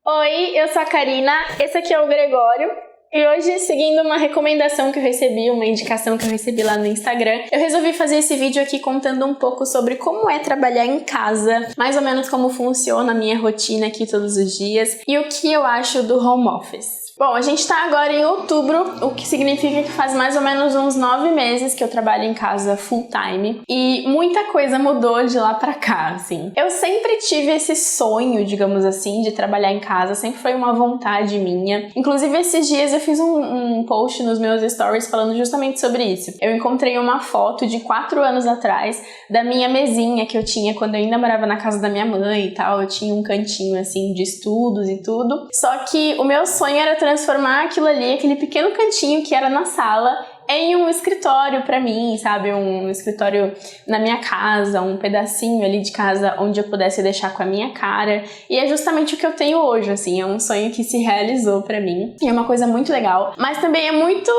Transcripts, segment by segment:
Oi, eu sou a Karina, esse aqui é o Gregório. E hoje, seguindo uma recomendação que eu recebi, uma indicação que eu recebi lá no Instagram, eu resolvi fazer esse vídeo aqui contando um pouco sobre como é trabalhar em casa, mais ou menos como funciona a minha rotina aqui todos os dias e o que eu acho do home office. Bom, a gente tá agora em outubro, o que significa que faz mais ou menos uns 9 meses que eu trabalho em casa full time e muita coisa mudou de lá pra cá, assim. Eu sempre tive esse sonho, digamos assim, de trabalhar em casa, sempre foi uma vontade minha. Inclusive, esses dias eu fiz um post nos meus stories falando justamente sobre isso. Eu encontrei uma foto de 4 anos atrás da minha mesinha que eu tinha quando eu ainda morava na casa da minha mãe e tal. Eu tinha um cantinho, assim, de estudos e tudo. Só que o meu sonho era transformar aquilo ali, aquele pequeno cantinho que era na sala, em um escritório pra mim, sabe? Um escritório na minha casa, um pedacinho ali de casa onde eu pudesse deixar com a minha cara. E é justamente o que eu tenho hoje, assim, é um sonho que se realizou pra mim. E é uma coisa muito legal, mas também é muito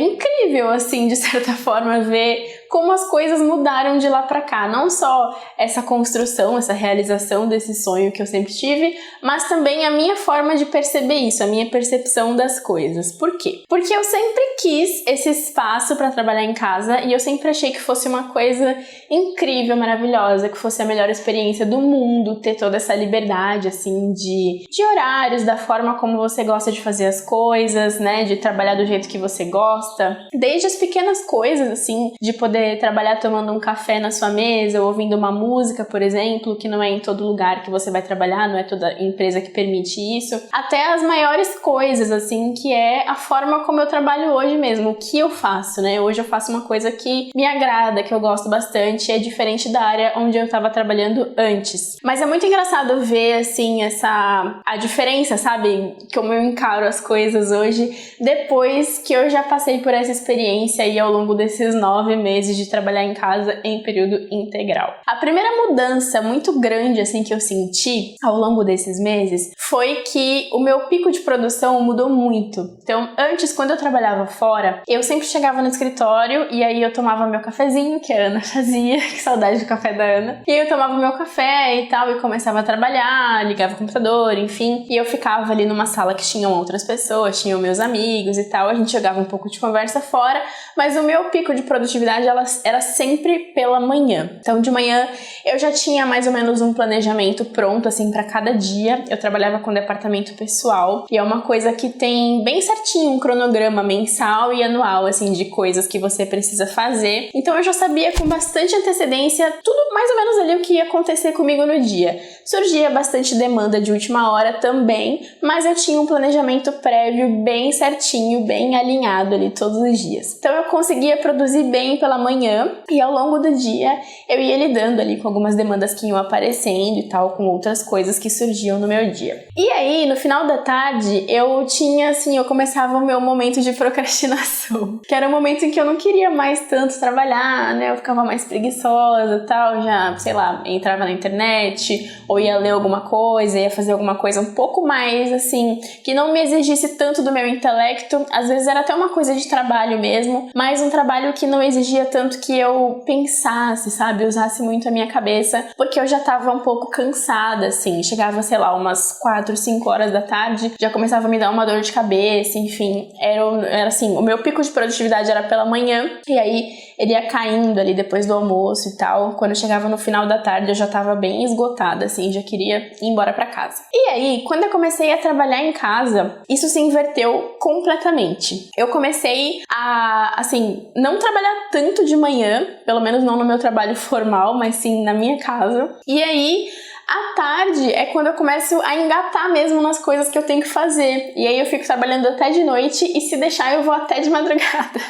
incrível, assim, de certa forma, ver como as coisas mudaram de lá pra cá. Não só essa construção, essa realização desse sonho que eu sempre tive, mas também a minha forma de perceber isso, a minha percepção das coisas. Por quê? Porque eu sempre quis esse espaço pra trabalhar em casa e eu sempre achei que fosse uma coisa incrível, maravilhosa, que fosse a melhor experiência do mundo, ter toda essa liberdade, assim, de horários, da forma como você gosta de fazer as coisas, né, de trabalhar do jeito que você gosta. Desde as pequenas coisas, assim, de poder trabalhar tomando um café na sua mesa ou ouvindo uma música, por exemplo, que não é em todo lugar que você vai trabalhar, não é toda empresa que permite isso, até as maiores coisas, assim, que é a forma como eu trabalho hoje mesmo, o que eu faço, né? Hoje eu faço uma coisa que me agrada, que eu gosto bastante, é diferente da área onde eu estava trabalhando antes. Mas é muito engraçado ver, assim, a diferença, sabe? Como eu encaro as coisas hoje, depois que eu já passei por essa experiência aí ao longo desses 9 meses de trabalhar em casa em período integral. A primeira mudança muito grande, assim, que eu senti ao longo desses meses foi que o meu pico de produção mudou muito. Então, antes, quando eu trabalhava fora, eu sempre chegava no escritório e aí eu tomava meu cafezinho, que a Ana fazia, que saudade do café da Ana. E aí eu tomava meu café e tal e começava a trabalhar, ligava o computador, enfim. E eu ficava ali numa sala que tinham outras pessoas, tinham meus amigos e tal. A gente jogava um pouco de conversa fora, mas o meu pico de produtividade ela era sempre pela manhã. Então, de manhã eu já tinha mais ou menos um planejamento pronto, assim, para cada dia. Eu trabalhava com departamento pessoal e é uma coisa que tem bem certinho um cronograma mensal e anual, assim, de coisas que você precisa fazer. Então, eu já sabia com bastante antecedência tudo mais ou menos ali o que ia acontecer comigo no dia. Surgia bastante demanda de última hora também, mas eu tinha um planejamento prévio bem certinho, bem alinhado ali todos os dias. Então, eu conseguia produzir bem pela manhã e ao longo do dia eu ia lidando ali com algumas demandas que iam aparecendo e tal, com outras coisas que surgiam no meu dia. E aí, no final da tarde, eu tinha, assim, eu começava o meu momento de procrastinação, que era o momento em que eu não queria mais tanto trabalhar, né, eu ficava mais preguiçosa e tal, já, sei lá, entrava na internet, ou ia ler alguma coisa, ia fazer alguma coisa um pouco mais, assim, que não me exigisse tanto do meu intelecto, às vezes era até uma coisa de trabalho mesmo, mas um trabalho que não exigia tanto que eu pensasse, sabe, usasse muito a minha cabeça, porque eu já tava um pouco cansada, assim, chegava, sei lá, umas 4, 5 horas da tarde, já começava a me dar uma dor de cabeça, enfim, era assim, o meu pico de produtividade era pela manhã, e aí ele ia caindo ali depois do almoço e tal, quando eu chegava no final da tarde eu já tava bem esgotada, assim, já queria ir embora pra casa. E aí, quando eu comecei a trabalhar em casa, isso se inverteu completamente. Eu comecei a, assim, não trabalhar tanto de manhã, pelo menos não no meu trabalho formal, mas sim na minha casa. E aí, à tarde é quando eu começo a engatar mesmo nas coisas que eu tenho que fazer. E aí eu fico trabalhando até de noite e se deixar eu vou até de madrugada.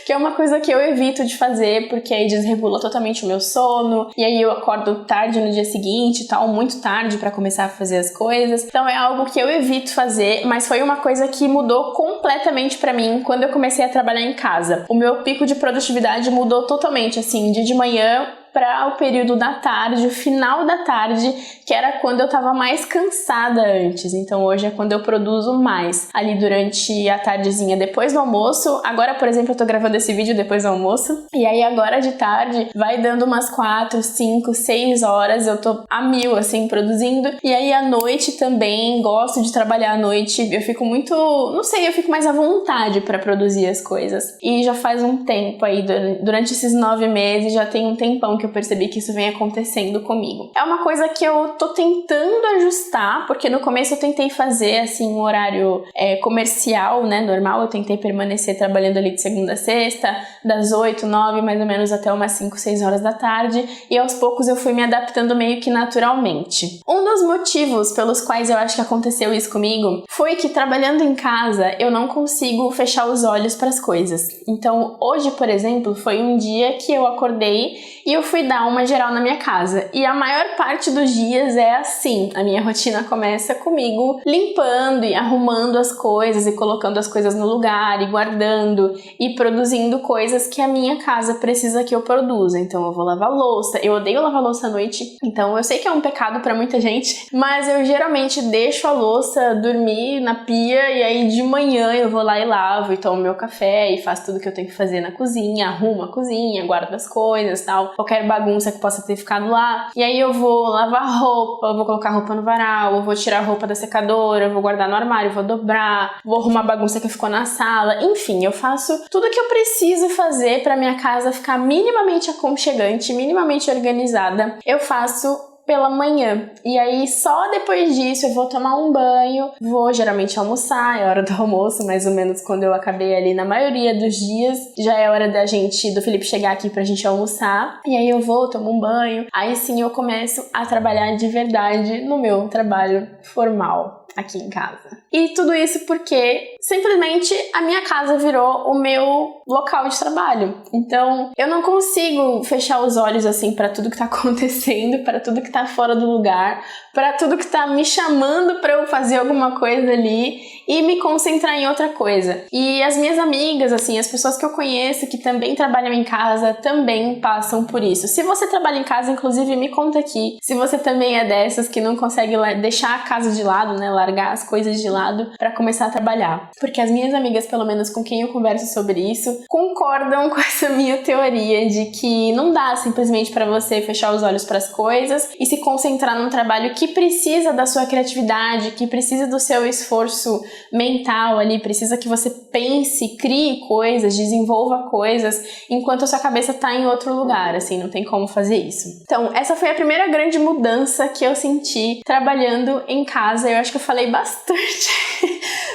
Que é uma coisa que eu evito de fazer, porque aí desregula totalmente o meu sono. E aí eu acordo tarde no dia seguinte e tal, muito tarde pra começar a fazer as coisas. Então é algo que eu evito fazer, mas foi uma coisa que mudou completamente pra mim quando eu comecei a trabalhar em casa. O meu pico de produtividade mudou totalmente, assim, de manhã para o período da tarde, o final da tarde, que era quando eu tava mais cansada antes. Então hoje é quando eu produzo mais, ali durante a tardezinha depois do almoço. Agora, por exemplo, eu tô gravando esse vídeo depois do almoço, e aí agora de tarde vai dando umas 4, 5, 6 horas, eu tô a mil, assim, produzindo. E aí à noite também, gosto de trabalhar à noite, eu fico muito, não sei, eu fico mais à vontade pra produzir as coisas. E já faz um tempo aí, durante esses 9 meses, já tem um tempão que eu percebi que isso vem acontecendo comigo. É uma coisa que eu tô tentando ajustar, porque no começo eu tentei fazer, assim, um horário comercial, né, normal, eu tentei permanecer trabalhando ali de segunda a sexta, das 8, 9, mais ou menos, até umas 5, 6 horas da tarde, e aos poucos eu fui me adaptando meio que naturalmente. Um dos motivos pelos quais eu acho que aconteceu isso comigo foi que trabalhando em casa eu não consigo fechar os olhos para as coisas. Então hoje, por exemplo, foi um dia que eu acordei e eu fui dar uma geral na minha casa. E a maior parte dos dias é assim, a minha rotina começa comigo limpando e arrumando as coisas e colocando as coisas no lugar e guardando e produzindo coisas que a minha casa precisa que eu produza. Então eu vou lavar louça, eu odeio lavar louça à noite, então eu sei que é um pecado pra muita gente, mas eu geralmente deixo a louça dormir na pia e aí de manhã eu vou lá e lavo e tomo meu café e faço tudo que eu tenho que fazer na cozinha, arrumo a cozinha, guardo as coisas, tal, qualquer bagunça que possa ter ficado lá. E aí eu vou lavar roupa, vou colocar roupa no varal, eu vou tirar a roupa da secadora, eu vou guardar no armário, vou dobrar, vou arrumar a bagunça que ficou na sala. Enfim, eu faço tudo que eu preciso fazer pra minha casa ficar minimamente aconchegante, minimamente organizada. Eu faço pela manhã. E aí só depois disso eu vou tomar um banho, vou geralmente almoçar, é hora do almoço, mais ou menos quando eu acabei ali na maioria dos dias, já é hora do Felipe chegar aqui pra gente almoçar, e aí eu vou, tomo um banho, aí sim eu começo a trabalhar de verdade no meu trabalho formal aqui em casa. E tudo isso porque simplesmente a minha casa virou o meu local de trabalho. Então eu não consigo fechar os olhos assim para tudo que tá acontecendo, para tudo que tá fora do lugar, para tudo que tá me chamando para eu fazer alguma coisa ali e me concentrar em outra coisa. E as minhas amigas, assim, as pessoas que eu conheço que também trabalham em casa também passam por isso. Se você trabalha em casa, inclusive, me conta aqui se você também é dessas que não consegue deixar a casa de lado, né, largar as coisas de lado para começar a trabalhar. Porque as minhas amigas, pelo menos com quem eu converso sobre isso, concordam com essa minha teoria de que não dá simplesmente para você fechar os olhos para as coisas e se concentrar num trabalho que precisa da sua criatividade, que precisa do seu esforço mental ali, precisa que você pense, crie coisas, desenvolva coisas, enquanto a sua cabeça tá em outro lugar, assim, não tem como fazer isso. Então, essa foi a primeira grande mudança que eu senti trabalhando em casa. Eu acho que eu falei bastante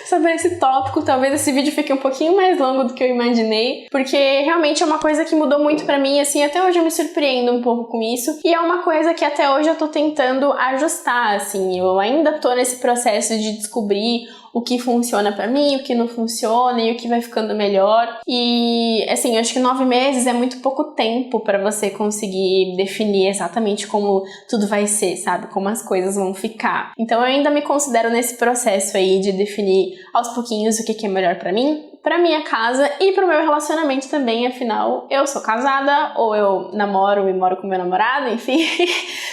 sobre esse tópico, talvez esse vídeo fique um pouquinho mais longo do que eu imaginei, porque realmente é uma coisa que mudou muito pra mim, assim, até hoje eu me surpreendo um pouco com isso, e é uma coisa que até hoje eu tô tentando ajustar, assim, eu ainda tô nesse processo de descobrir o que funciona pra mim, o que não funciona e o que vai ficando melhor. E, assim, eu acho que 9 meses é muito pouco tempo pra você conseguir definir exatamente como tudo vai ser, sabe? Como as coisas vão ficar. Então eu ainda me considero nesse processo aí de definir aos pouquinhos o que é melhor pra mim, pra minha casa e pro meu relacionamento também, afinal, eu sou casada, ou eu namoro e moro com meu namorado, enfim.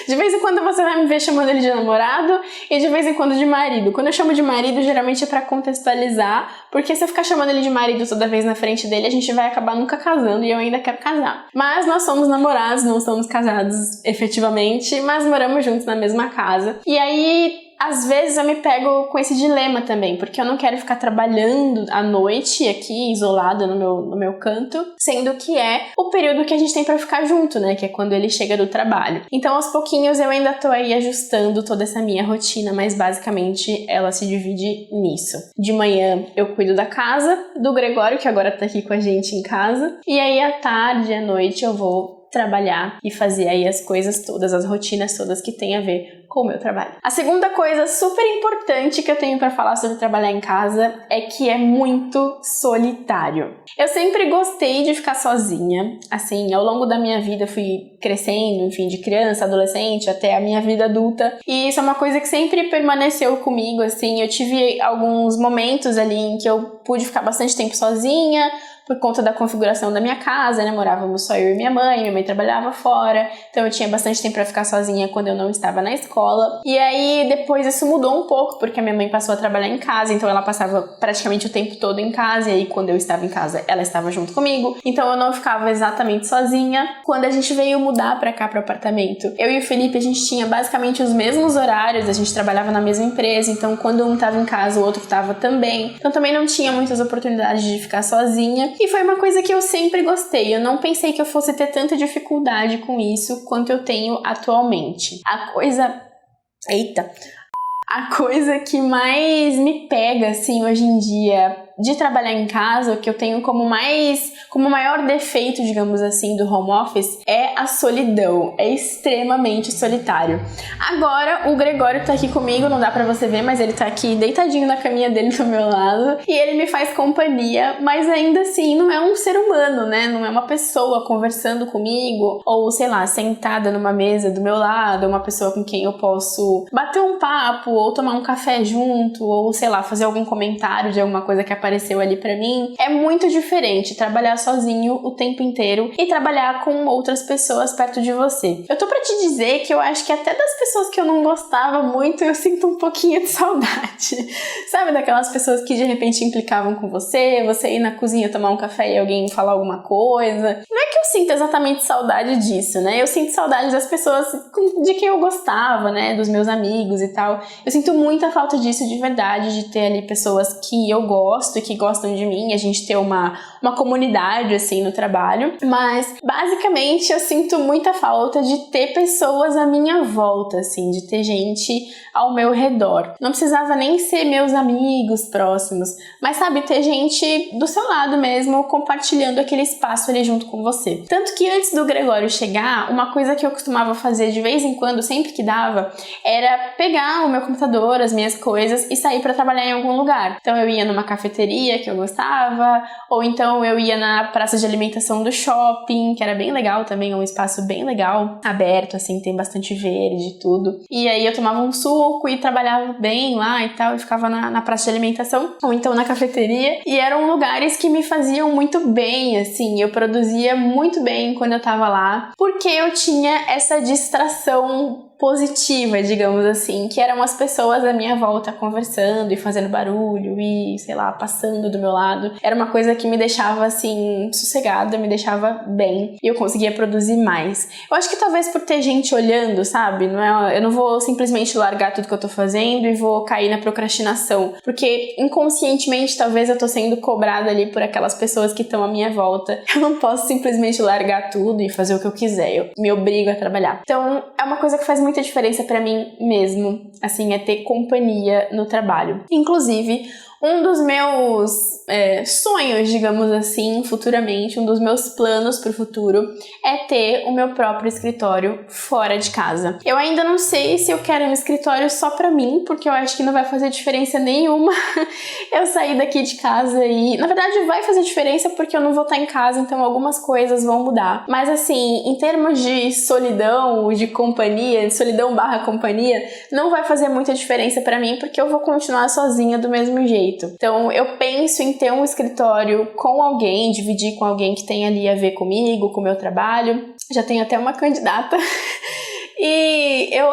De vez em quando você vai me ver chamando ele de namorado e de vez em quando de marido. Quando eu chamo de marido, geralmente é pra contextualizar, porque se eu ficar chamando ele de marido toda vez na frente dele, a gente vai acabar nunca casando e eu ainda quero casar. Mas nós somos namorados, não somos casados efetivamente, mas moramos juntos na mesma casa. E aí, às vezes eu me pego com esse dilema também, porque eu não quero ficar trabalhando à noite aqui, isolada no meu canto, sendo que é o período que a gente tem pra ficar junto, né, que é quando ele chega do trabalho. Então, aos pouquinhos, eu ainda tô aí ajustando toda essa minha rotina, mas basicamente ela se divide nisso. De manhã eu cuido da casa, do Gregório, que agora tá aqui com a gente em casa, e aí à tarde, à noite eu vou trabalhar e fazer aí as coisas todas, as rotinas todas que tem a ver com o meu trabalho. A segunda coisa super importante que eu tenho pra falar sobre trabalhar em casa é que é muito solitário. Eu sempre gostei de ficar sozinha, assim, ao longo da minha vida fui crescendo, enfim, de criança, adolescente, até a minha vida adulta, e isso é uma coisa que sempre permaneceu comigo, assim, eu tive alguns momentos ali em que eu pude ficar bastante tempo sozinha, por conta da configuração da minha casa, né? Morávamos só eu e minha mãe trabalhava fora, então eu tinha bastante tempo pra ficar sozinha quando eu não estava na escola. E aí depois isso mudou um pouco, porque a minha mãe passou a trabalhar em casa, então ela passava praticamente o tempo todo em casa, e aí quando eu estava em casa, ela estava junto comigo, então eu não ficava exatamente sozinha. Quando a gente veio mudar pra cá, pro apartamento, eu e o Felipe, a gente tinha basicamente os mesmos horários, a gente trabalhava na mesma empresa, então quando um estava em casa, o outro estava também, então também não tinha muitas oportunidades de ficar sozinha, e foi uma coisa que eu sempre gostei. Eu não pensei que eu fosse ter tanta dificuldade com isso quanto eu tenho atualmente. A coisa que mais me pega, assim, hoje em dia de trabalhar em casa, o que eu tenho como maior defeito, digamos assim, do home office, é a solidão. É extremamente solitário. Agora, o Gregório tá aqui comigo, não dá pra você ver, mas ele tá aqui deitadinho na caminha dele do meu lado, e ele me faz companhia, mas ainda assim não é um ser humano, né? Não é uma pessoa conversando comigo, ou sei lá, sentada numa mesa do meu lado, uma pessoa com quem eu posso bater um papo, ou tomar um café junto, ou sei lá, fazer algum comentário de alguma coisa que apareceu ali pra mim. É muito diferente trabalhar sozinho o tempo inteiro e trabalhar com outras pessoas perto de você. Eu tô pra te dizer que eu acho que até das pessoas que eu não gostava muito, eu sinto um pouquinho de saudade. Sabe, daquelas pessoas que de repente implicavam com você ir na cozinha tomar um café e alguém falar alguma coisa. Não é que eu sinto exatamente saudade disso, né? Eu sinto saudade das pessoas de quem eu gostava, né? Dos meus amigos e tal. Eu sinto muita falta disso de verdade, de ter ali pessoas que eu gosto e que gostam de mim, a gente ter uma comunidade, assim, no trabalho. Mas, basicamente, eu sinto muita falta de ter pessoas à minha volta, assim, de ter gente ao meu redor. Não precisava nem ser meus amigos próximos, mas, sabe, ter gente do seu lado mesmo, compartilhando aquele espaço ali junto com você. Tanto que antes do Gregório chegar, uma coisa que eu costumava fazer de vez em quando, sempre que dava, era pegar o meu computador, as minhas coisas e sair para trabalhar em algum lugar. Então eu ia numa cafeteria que eu gostava, ou então eu ia na praça de alimentação do shopping, que era bem legal também, é um espaço bem legal, aberto, assim, tem bastante verde e tudo. E aí eu tomava um suco e trabalhava bem lá e tal, e ficava na praça de alimentação, ou então na cafeteria, e eram lugares que me faziam muito bem, assim, eu produzia muito bem quando eu tava lá, porque eu tinha essa distração positiva, digamos assim, que eram as pessoas à minha volta conversando e fazendo barulho e, sei lá, passando do meu lado. Era uma coisa que me deixava, assim, sossegada, me deixava bem e eu conseguia produzir mais. Eu acho que talvez por ter gente olhando, sabe? Eu não vou simplesmente largar tudo que eu tô fazendo e vou cair na procrastinação, porque inconscientemente talvez eu tô sendo cobrada ali por aquelas pessoas que estão à minha volta. Eu não posso simplesmente largar tudo e fazer o que eu quiser, eu me obrigo a trabalhar. Então, é uma coisa que faz muita diferença pra mim mesmo, assim, é ter companhia no trabalho. Inclusive, um dos meus sonhos, digamos assim, futuramente, um dos meus planos pro futuro é ter o meu próprio escritório fora de casa. Eu ainda não sei se eu quero um escritório só pra mim, porque eu acho que não vai fazer diferença nenhuma eu sair daqui de casa e... Na verdade, vai fazer diferença porque eu não vou estar em casa, então algumas coisas vão mudar. Mas assim, em termos de solidão, de companhia, de solidão / companhia, não vai fazer muita diferença pra mim, porque eu vou continuar sozinha do mesmo jeito. Então, eu penso em ter um escritório com alguém, dividir com alguém que tem ali a ver comigo, com o meu trabalho. Já tenho até uma candidata. E eu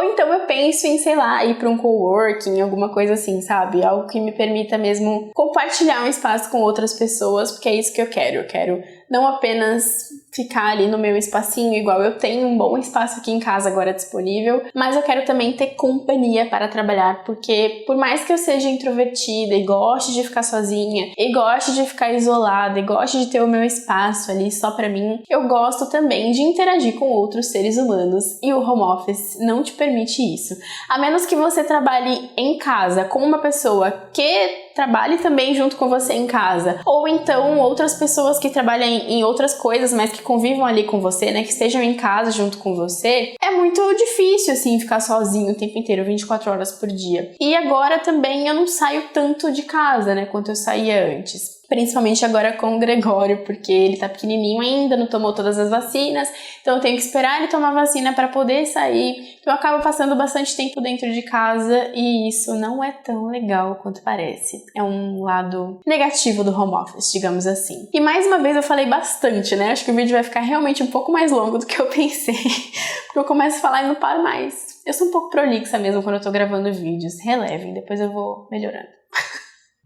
penso em, sei lá, ir para um coworking, alguma coisa assim, sabe? Algo que me permita mesmo compartilhar um espaço com outras pessoas, porque é isso que eu quero. Eu quero não apenas ficar ali no meu espacinho, igual eu tenho um bom espaço aqui em casa agora disponível, mas eu quero também ter companhia para trabalhar, porque por mais que eu seja introvertida e goste de ficar sozinha, e goste de ficar isolada, e goste de ter o meu espaço ali só pra mim, eu gosto também de interagir com outros seres humanos, e o home office não te permite isso. A menos que você trabalhe em casa com uma pessoa que trabalhe também junto com você em casa, ou então outras pessoas que trabalham em outras coisas, mas que convivam ali com você, né, que estejam em casa junto com você, é muito difícil, assim, ficar sozinho o tempo inteiro, 24 horas por dia. E agora também eu não saio tanto de casa, né, quanto eu saía antes. principalmente agora com o Gregório, porque ele tá pequenininho ainda, não tomou todas as vacinas, então eu tenho que esperar ele tomar vacina para poder sair. Então eu acabo passando bastante tempo dentro de casa e isso não é tão legal quanto parece. É um lado negativo do home office, digamos assim. E mais uma vez eu falei bastante, né? Acho que o vídeo vai ficar realmente um pouco mais longo do que eu pensei, porque eu começo a falar e não paro mais. Eu sou um pouco prolixa mesmo quando eu tô gravando vídeos, relevem, depois eu vou melhorando.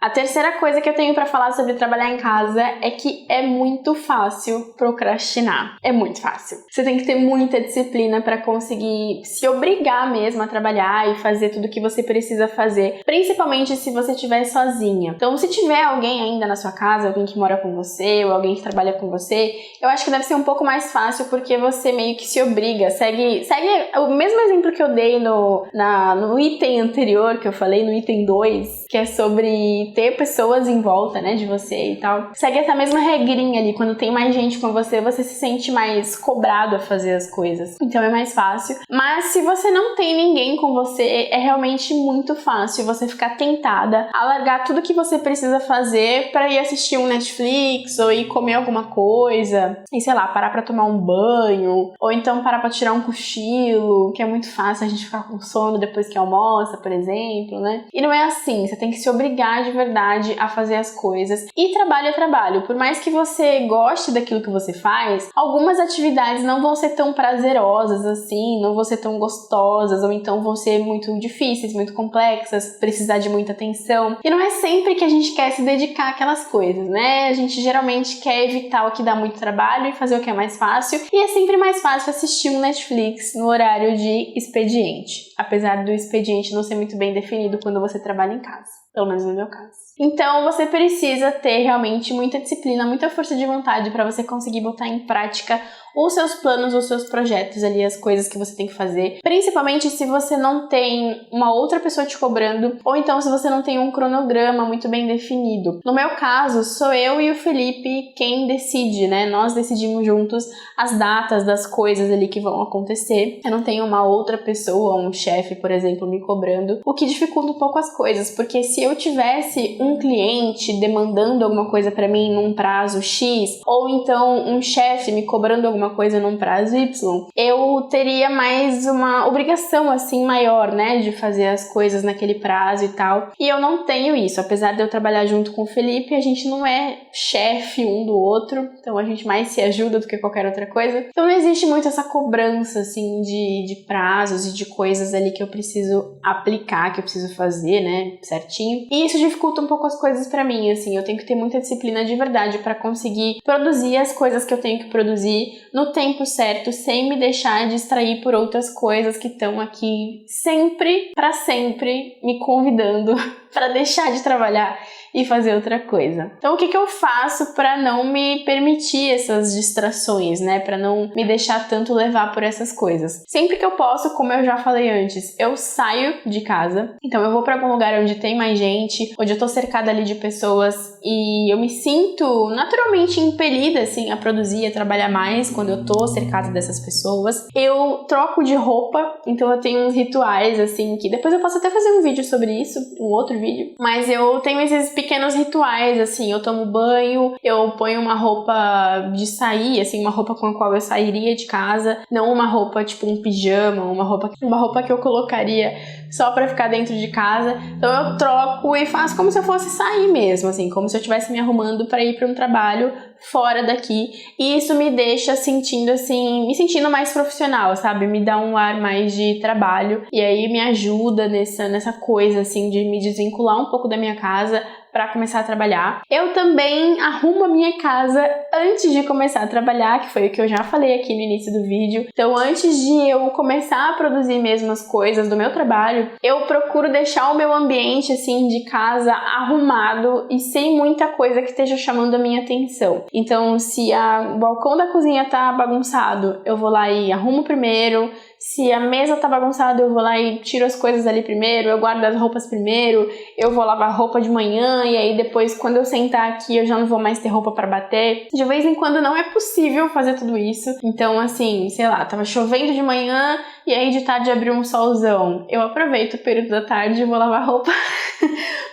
A terceira coisa que eu tenho pra falar sobre trabalhar em casa é que é muito fácil procrastinar. É muito fácil. Você tem que ter muita disciplina pra conseguir se obrigar mesmo a trabalhar e fazer tudo o que você precisa fazer, principalmente se você estiver sozinha. Então, se tiver alguém ainda na sua casa, alguém que mora com você ou alguém que trabalha com você, eu acho que deve ser um pouco mais fácil porque você meio que se obriga, segue o mesmo exemplo que eu dei no item anterior, que eu falei, no item 2, que é sobre ter pessoas em volta, né, de você e tal. Segue essa mesma regrinha ali, quando tem mais gente com você, você se sente mais cobrado a fazer as coisas. Então é mais fácil. Mas se você não tem ninguém com você, é realmente muito fácil você ficar tentada a largar tudo que você precisa fazer pra ir assistir um Netflix ou ir comer alguma coisa e, sei lá, parar pra tomar um banho ou então parar pra tirar um cochilo, que é muito fácil a gente ficar com sono depois que almoça, por exemplo, né? E não é assim, você tem que se obrigar de verdade a fazer as coisas. E trabalho é trabalho. Por mais que você goste daquilo que você faz, algumas atividades não vão ser tão prazerosas assim, não vão ser tão gostosas, ou então vão ser muito difíceis, muito complexas, precisar de muita atenção. E não é sempre que a gente quer se dedicar àquelas coisas, né? A gente geralmente quer evitar o que dá muito trabalho e fazer o que é mais fácil. E é sempre mais fácil assistir um Netflix no horário de expediente. Apesar do expediente não ser muito bem definido quando você trabalha em casa. Pelo menos no meu caso. Então você precisa ter realmente muita disciplina, muita força de vontade para você conseguir botar em prática os seus planos, os seus projetos ali, as coisas que você tem que fazer. Principalmente se você não tem uma outra pessoa te cobrando, ou então se você não tem um cronograma muito bem definido. No meu caso, sou eu e o Felipe quem decide, né? Nós decidimos juntos as datas das coisas ali que vão acontecer. Eu não tenho uma outra pessoa, um chefe, por exemplo, me cobrando, o que dificulta um pouco as coisas, porque se eu tivesse um cliente demandando alguma coisa pra mim num prazo X, ou então um chefe me cobrando alguma coisa num prazo Y, eu teria mais uma obrigação assim maior, né, de fazer as coisas naquele prazo e tal. E eu não tenho isso, apesar de eu trabalhar junto com o Felipe, a gente não é chefe um do outro, então a gente mais se ajuda do que qualquer outra coisa. Então não existe muito essa cobrança assim de prazos e de coisas ali que eu preciso aplicar, que eu preciso fazer, né, certinho. E isso dificulta um pouco as coisas pra mim, assim, eu tenho que ter muita disciplina de verdade pra conseguir produzir as coisas que eu tenho que produzir no tempo certo, sem me deixar distrair por outras coisas que estão aqui sempre, pra sempre, me convidando pra deixar de trabalhar e fazer outra coisa. Então o que eu faço pra não me permitir essas distrações, né? Pra não me deixar tanto levar por essas coisas. Sempre que eu posso, como eu já falei antes, eu saio de casa. Então eu vou pra algum lugar onde tem mais gente, onde eu tô cercada ali de pessoas e eu me sinto naturalmente impelida, assim, a produzir, a trabalhar mais quando eu tô cercada dessas pessoas. Eu troco de roupa, então eu tenho uns rituais, assim, que depois eu posso até fazer um vídeo sobre isso, um outro vídeo, mas eu tenho esses pequenos rituais, assim, eu tomo banho, eu ponho uma roupa de sair, assim, uma roupa com a qual eu sairia de casa, não uma roupa tipo um pijama, uma roupa que eu colocaria só pra ficar dentro de casa. Então eu troco e faço como se eu fosse sair mesmo, assim, como se eu estivesse me arrumando pra ir pra um trabalho fora daqui, e isso me deixa sentindo assim, me sentindo mais profissional, sabe? Me dá um ar mais de trabalho, e aí me ajuda nessa coisa assim de me desvincular um pouco da minha casa para começar a trabalhar. Eu também arrumo a minha casa antes de começar a trabalhar, que foi o que eu já falei aqui no início do vídeo. Então, antes de eu começar a produzir mesmo as coisas do meu trabalho, eu procuro deixar o meu ambiente assim de casa arrumado e sem muita coisa que esteja chamando a minha atenção. Então, se o balcão da cozinha tá bagunçado, eu vou lá e arrumo primeiro. Se a mesa tá bagunçada, eu vou lá e tiro as coisas ali primeiro, eu guardo as roupas primeiro, eu vou lavar roupa de manhã e aí depois, quando eu sentar aqui, eu já não vou mais ter roupa pra bater. De vez em quando não é possível fazer tudo isso. Então, assim, sei lá, tava chovendo de manhã e aí de tarde abriu um solzão. Eu aproveito o período da tarde e vou lavar roupa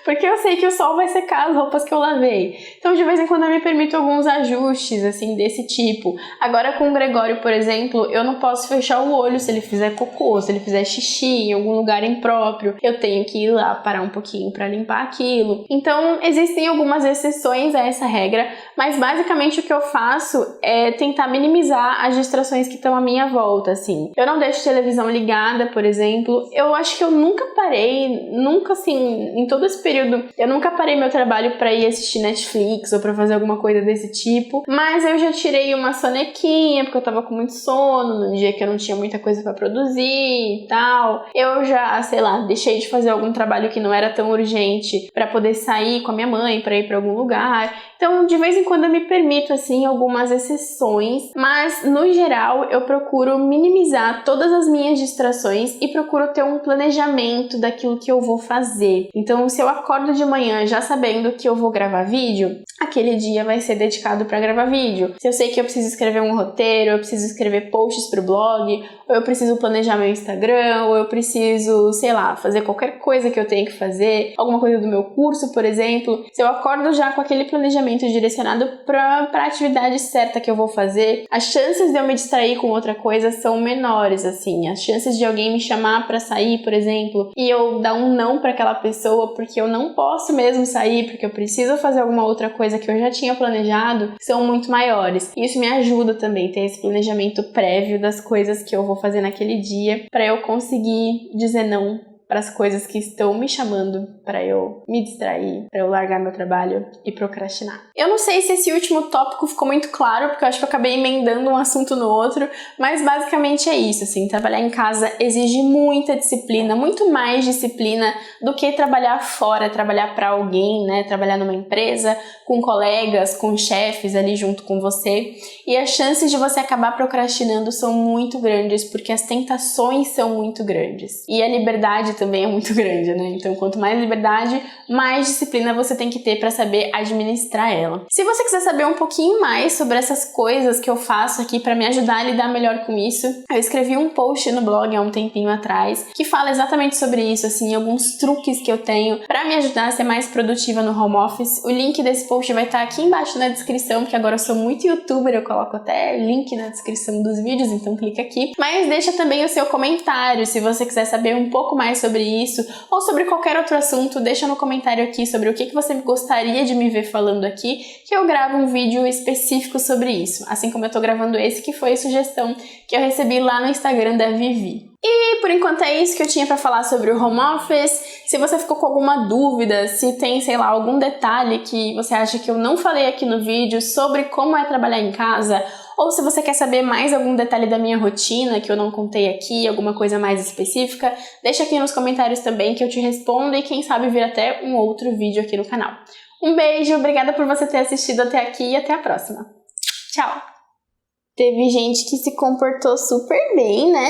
Porque eu sei que o sol vai secar as roupas que eu lavei. Então, de vez em quando eu me permito alguns ajustes, assim, desse tipo. Agora, com o Gregório, por exemplo, eu não posso fechar o olho se ele fizer cocô, se ele fizer xixi em algum lugar impróprio. Eu tenho que ir lá parar um pouquinho para limpar aquilo. Então, existem algumas exceções a essa regra, mas basicamente o que eu faço é tentar minimizar as distrações que estão à minha volta, assim. Eu não deixo televisão ligada, por exemplo. Eu acho que eu nunca parei, assim, em todo esse período, eu nunca parei meu trabalho pra ir assistir Netflix ou pra fazer alguma coisa desse tipo, mas eu já tirei uma sonequinha porque eu tava com muito sono no dia que eu não tinha muita coisa pra produzir e tal. Eu já, sei lá, deixei de fazer algum trabalho que não era tão urgente pra poder sair com a minha mãe, pra ir pra algum lugar. Então, de vez em quando eu me permito, assim, algumas exceções, mas no geral eu procuro minimizar todas as minhas distrações e procuro ter um planejamento daquilo que eu vou fazer. Então, se eu acordo de manhã já sabendo que eu vou gravar vídeo, aquele dia vai ser dedicado para gravar vídeo. Se eu sei que eu preciso escrever um roteiro, eu preciso escrever posts pro blog, ou eu preciso planejar meu Instagram, ou eu preciso, sei lá, fazer qualquer coisa que eu tenho que fazer, alguma coisa do meu curso, por exemplo, se eu acordo já com aquele planejamento direcionado para a atividade certa que eu vou fazer, as chances de eu me distrair com outra coisa são menores, assim. As chances de alguém me chamar para sair, por exemplo, e eu dar um não para aquela pessoa porque eu não posso mesmo sair, porque eu preciso fazer alguma outra coisa que eu já tinha planejado, são muito maiores. E isso me ajuda também, ter esse planejamento prévio das coisas que eu vou fazer naquele dia, para eu conseguir dizer não para as coisas que estão me chamando para eu me distrair, para eu largar meu trabalho e procrastinar. Eu não sei se esse último tópico ficou muito claro, porque eu acho que eu acabei emendando um assunto no outro, mas basicamente é isso, assim, trabalhar em casa exige muita disciplina, muito mais disciplina do que trabalhar fora, trabalhar para alguém, né, trabalhar numa empresa, com colegas, com chefes ali junto com você, e as chances de você acabar procrastinando são muito grandes, porque as tentações são muito grandes, e a liberdade também é muito grande, né? Então, quanto mais liberdade, mais disciplina você tem que ter para saber administrar ela. Se você quiser saber um pouquinho mais sobre essas coisas que eu faço aqui para me ajudar a lidar melhor com isso, eu escrevi um post no blog há um tempinho atrás que fala exatamente sobre isso, assim, alguns truques que eu tenho para me ajudar a ser mais produtiva no home office. O link desse post vai estar aqui embaixo na descrição, porque agora eu sou muito youtuber, eu coloco até link na descrição dos vídeos, então clica aqui. Mas deixa também o seu comentário, se você quiser saber um pouco mais sobre isso, ou sobre qualquer outro assunto, deixa no comentário aqui sobre o que você gostaria de me ver falando aqui, que eu gravo um vídeo específico sobre isso, assim como eu tô gravando esse, que foi a sugestão que eu recebi lá no Instagram da Vivi. E por enquanto é isso que eu tinha para falar sobre o home office. Se você ficou com alguma dúvida, se tem, sei lá, algum detalhe que você acha que eu não falei aqui no vídeo sobre como é trabalhar em casa, ou se você quer saber mais algum detalhe da minha rotina que eu não contei aqui, alguma coisa mais específica, deixa aqui nos comentários também que eu te respondo e quem sabe vir até um outro vídeo aqui no canal. Um beijo, obrigada por você ter assistido até aqui e até a próxima. Tchau! Teve gente que se comportou super bem, né?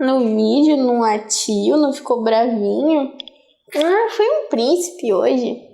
No vídeo, não latiu, não ficou bravinho. Foi um príncipe hoje.